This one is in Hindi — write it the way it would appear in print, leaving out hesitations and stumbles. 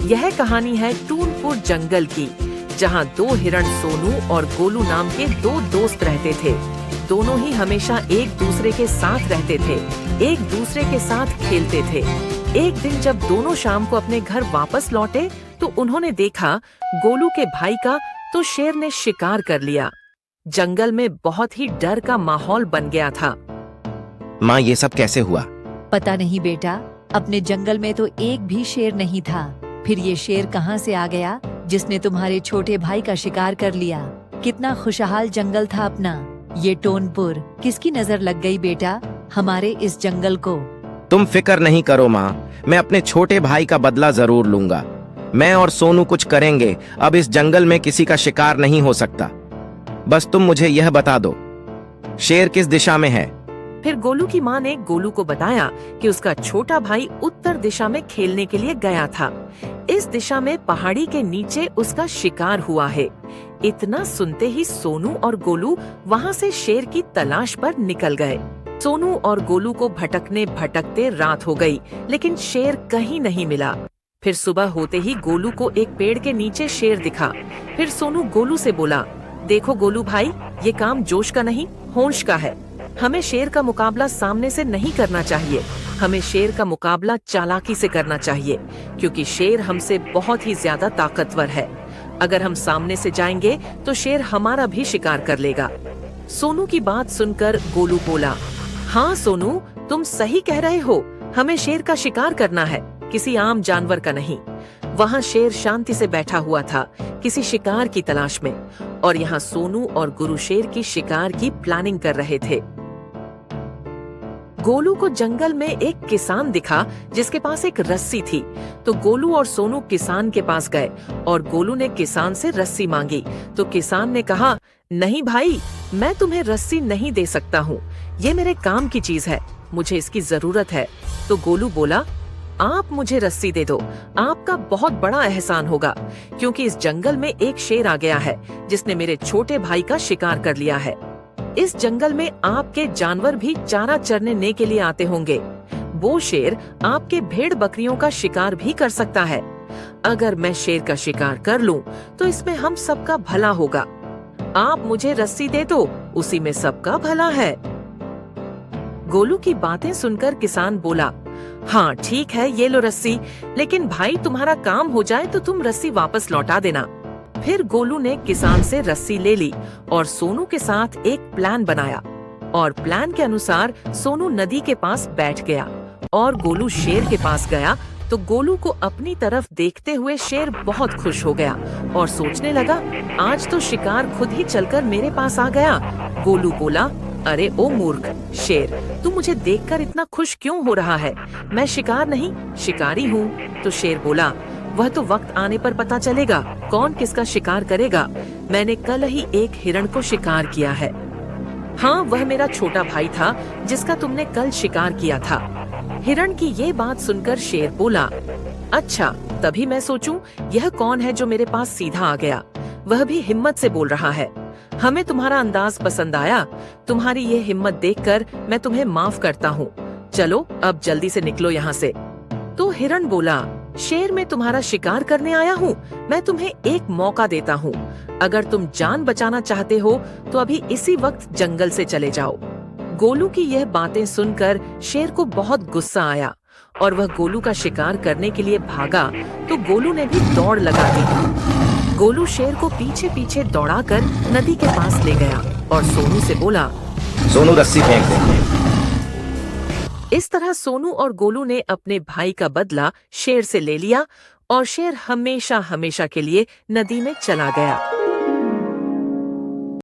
यह कहानी है टूनपुर जंगल की, जहाँ दो हिरण सोनू और गोलू नाम के दो दोस्त रहते थे। दोनों ही हमेशा एक दूसरे के साथ रहते थे, एक दूसरे के साथ खेलते थे। एक दिन जब दोनों शाम को अपने घर वापस लौटे तो उन्होंने देखा गोलू के भाई का तो शेर ने शिकार कर लिया। जंगल में बहुत ही डर का माहौल बन गया था। माँ, ये सब कैसे हुआ? पता नहीं बेटा, अपने जंगल में तो एक भी शेर नहीं था। फिर ये शेर कहाँ से आ गया जिसने तुम्हारे छोटे भाई का शिकार कर लिया? कितना खुशहाल जंगल था अपना। ये टोनपुर किसकी नजर लग गई बेटा हमारे इस जंगल को? तुम फिक्र नहीं करो माँ, मैं अपने छोटे भाई का बदला जरूर लूंगा। मैं और सोनू कुछ करेंगे। अब इस जंगल में किसी का शिकार नहीं हो सकता। बस तुम मुझे यह बता दो, शेर किस दिशा में है? फिर गोलू की माँ ने गोलू को बताया कि उसका छोटा भाई उत्तर दिशा में खेलने के लिए गया था। इस दिशा में पहाड़ी के नीचे उसका शिकार हुआ है। इतना सुनते ही सोनू और गोलू वहाँ से शेर की तलाश पर निकल गए। सोनू और गोलू को भटकने भटकते रात हो गई, लेकिन शेर कहीं नहीं मिला। फिर सुबह होते ही गोलू को एक पेड़ के नीचे शेर दिखा। फिर सोनू गोलू से बोला, देखो गोलू भाई, ये काम जोश का नहीं, होश का है। हमें शेर का मुकाबला सामने से नहीं करना चाहिए, हमें शेर का मुकाबला चालाकी से करना चाहिए, क्योंकि शेर हमसे बहुत ही ज्यादा ताकतवर है। अगर हम सामने से जाएंगे तो शेर हमारा भी शिकार कर लेगा। सोनू की बात सुनकर गोलू बोला, हाँ सोनू, तुम सही कह रहे हो, हमें शेर का शिकार करना है, किसी आम जानवर का नहीं। वहाँ शेर शांति से बैठा हुआ था, किसी शिकार की तलाश में, और यहाँ सोनू और गुरु शेर की शिकार की प्लानिंग कर रहे थे। गोलू को जंगल में एक किसान दिखा जिसके पास एक रस्सी थी, तो गोलू और सोनू किसान के पास गए और गोलू ने किसान से रस्सी मांगी। तो किसान ने कहा, नहीं भाई, मैं तुम्हें रस्सी नहीं दे सकता हूँ, ये मेरे काम की चीज है, मुझे इसकी जरूरत है। तो गोलू बोला, आप मुझे रस्सी दे दो, आपका बहुत बड़ा एहसान होगा, क्योंकि इस जंगल में एक शेर आ गया है जिसने मेरे छोटे भाई का शिकार कर लिया है। इस जंगल में आपके जानवर भी चारा चरने के लिए आते होंगे। वो शेर आपके भेड़ बकरियों का शिकार भी कर सकता है। अगर मैं शेर का शिकार कर लूं, तो इसमें हम सबका भला होगा। आप मुझे रस्सी दे दो, उसी में सबका भला है। गोलू की बातें सुनकर किसान बोला, हाँ ठीक है, ये लो रस्सी, लेकिन भाई तुम्हारा काम हो जाए तो तुम रस्सी वापस लौटा देना। फिर गोलू ने किसान से रस्सी ले ली और सोनू के साथ एक प्लान बनाया, और प्लान के अनुसार सोनू नदी के पास बैठ गया और गोलू शेर के पास गया। तो गोलू को अपनी तरफ देखते हुए शेर बहुत खुश हो गया और सोचने लगा, आज तो शिकार खुद ही चलकर मेरे पास आ गया। गोलू बोला, अरे ओ मूर्ख शेर, तू मुझे देखकर इतना खुश क्यों हो रहा है? मैं शिकार नहीं, शिकारी हूँ। तो शेर बोला, वह तो वक्त आने पर पता चलेगा कौन किसका शिकार करेगा। मैंने कल ही एक हिरण को शिकार किया है। हाँ, वह मेरा छोटा भाई था जिसका तुमने कल शिकार किया था। हिरण की ये बात सुनकर शेर बोला, अच्छा, तभी मैं सोचूं यह कौन है जो मेरे पास सीधा आ गया, वह भी हिम्मत से बोल रहा है। हमें तुम्हारा अंदाज पसंद आया, तुम्हारी ये हिम्मत देखकर मैं तुम्हें माफ करता हूँ। चलो अब जल्दी से निकलो यहाँ से। तो हिरण बोला, शेर, मैं तुम्हारा शिकार करने आया हूँ, मैं तुम्हें एक मौका देता हूँ। अगर तुम जान बचाना चाहते हो तो अभी इसी वक्त जंगल से चले जाओ। गोलू की यह बातें सुनकर शेर को बहुत गुस्सा आया और वह गोलू का शिकार करने के लिए भागा, तो गोलू ने भी दौड़ लगा दी। गोलू शेर को पीछे पीछे दौड़ाकर नदी के पास ले गया और सोनू से बोला, सोनू रस्सी फेंक दे। इस तरह सोनू और गोलू ने अपने भाई का बदला शेर से ले लिया और शेर हमेशा हमेशा के लिए नदी में चला गया।